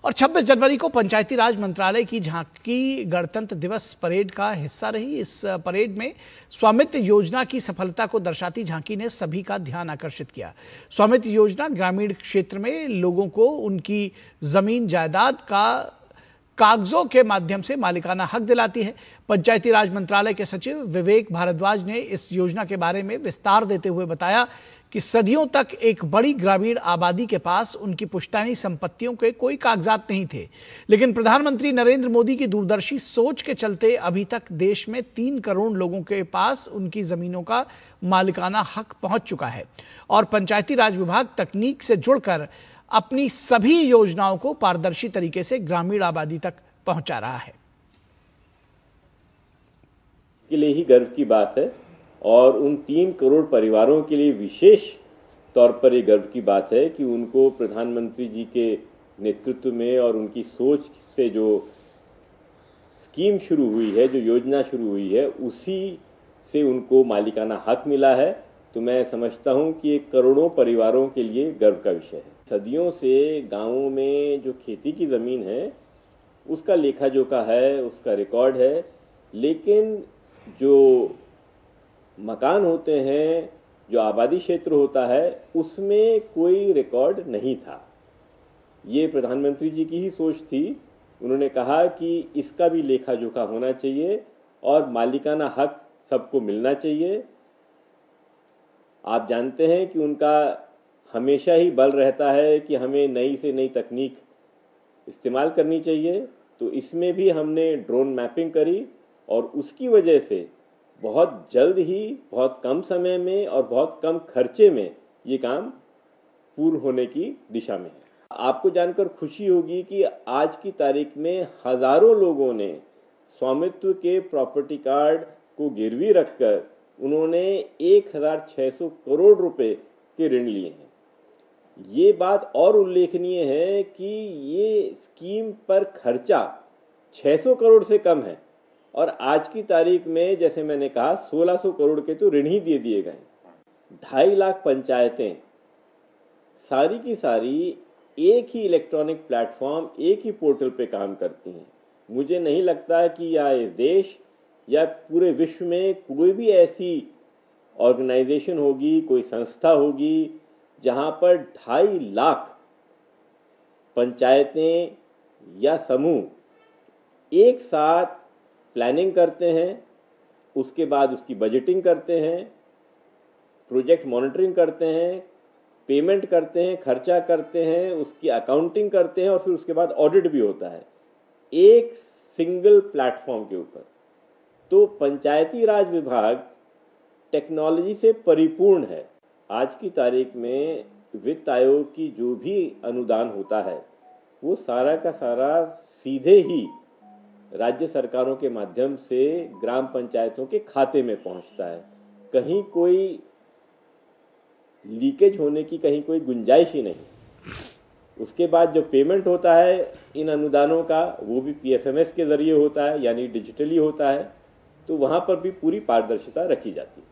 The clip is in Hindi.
और 26 जनवरी को पंचायती राज मंत्रालय की झांकी गणतंत्र दिवस परेड का हिस्सा रही। इस परेड में स्वामित्व योजना की सफलता को दर्शाती झांकी ने सभी का ध्यान आकर्षित किया। स्वामित्व योजना ग्रामीण क्षेत्र में लोगों को उनकी जमीन जायदाद का कागजों के माध्यम से मालिकाना हक दिलाती है। पंचायती राज मंत्रालय के सचिव विवेक भारद्वाज ने इस योजना के बारे में विस्तार देते हुए बताया कि सदियों तक एक बड़ी ग्रामीण आबादी के पास उनकी पुश्तैनी संपत्तियों के कोई कागजात नहीं थे, लेकिन प्रधानमंत्री नरेंद्र मोदी की दूरदर्शी सोच के चलते अभी तक देश में 3 करोड़ लोगों के पास उनकी जमीनों का मालिकाना हक पहुंच चुका है और पंचायती राज विभाग तकनीक से जुड़कर अपनी सभी योजनाओं को पारदर्शी तरीके से ग्रामीण आबादी तक पहुंचा रहा है। के लिए ही गर्व की बात है और उन 3 करोड़ परिवारों के लिए विशेष तौर पर ये गर्व की बात है कि उनको प्रधानमंत्री जी के नेतृत्व में और उनकी सोच से जो स्कीम शुरू हुई है, जो योजना शुरू हुई है, उसी से उनको मालिकाना हक मिला है। तो मैं समझता हूं कि ये करोड़ों परिवारों के लिए गर्व का विषय है। सदियों से गांवों में जो खेती की ज़मीन है उसका लेखा जोखा है, उसका रिकॉर्ड है, लेकिन जो मकान होते हैं, जो आबादी क्षेत्र होता है, उसमें कोई रिकॉर्ड नहीं था। ये प्रधानमंत्री जी की ही सोच थी। उन्होंने कहा कि इसका भी लेखा जोखा होना चाहिए और मालिकाना हक सबको मिलना चाहिए। आप जानते हैं कि उनका हमेशा ही बल रहता है कि हमें नई से नई तकनीक इस्तेमाल करनी चाहिए। तो इसमें भी हमने ड्रोन मैपिंग करी और उसकी वजह से बहुत जल्द ही, बहुत कम समय में और बहुत कम खर्चे में ये काम पूर्ण होने की दिशा में है। आपको जानकर खुशी होगी कि आज की तारीख में हज़ारों लोगों ने स्वामित्व के प्रॉपर्टी कार्ड को गिरवी रखकर उन्होंने 1600 करोड़ रुपए के ऋण लिए हैं। ये बात और उल्लेखनीय है कि ये स्कीम पर खर्चा 600 करोड़ से कम है और आज की तारीख में जैसे मैंने कहा 1600 करोड़ के तो ऋण ही दे दिए गए। 2.5 लाख पंचायतें सारी की सारी एक ही इलेक्ट्रॉनिक प्लेटफॉर्म, एक ही पोर्टल पे काम करती हैं। मुझे नहीं लगता कि या इस देश या पूरे विश्व में कोई भी ऐसी ऑर्गेनाइजेशन होगी, कोई संस्था होगी जहां पर 2.5 लाख पंचायतें या समूह एक साथ प्लानिंग करते हैं, उसके बाद उसकी बजटिंग करते हैं, प्रोजेक्ट मॉनिटरिंग करते हैं, पेमेंट करते हैं, खर्चा करते हैं, उसकी अकाउंटिंग करते हैं और फिर उसके बाद ऑडिट भी होता है एक सिंगल प्लेटफॉर्म के ऊपर। तो पंचायती राज विभाग टेक्नोलॉजी से परिपूर्ण है। आज की तारीख में वित्त आयोग की जो भी अनुदान होता है वो सारा का सारा सीधे ही राज्य सरकारों के माध्यम से ग्राम पंचायतों के खाते में पहुंचता है। कहीं कोई लीकेज होने की कहीं कोई गुंजाइश ही नहीं। उसके बाद जो पेमेंट होता है इन अनुदानों का वो भी PFMS के ज़रिए होता है, यानी डिजिटली होता है। तो वहाँ पर भी पूरी पारदर्शिता रखी जाती है।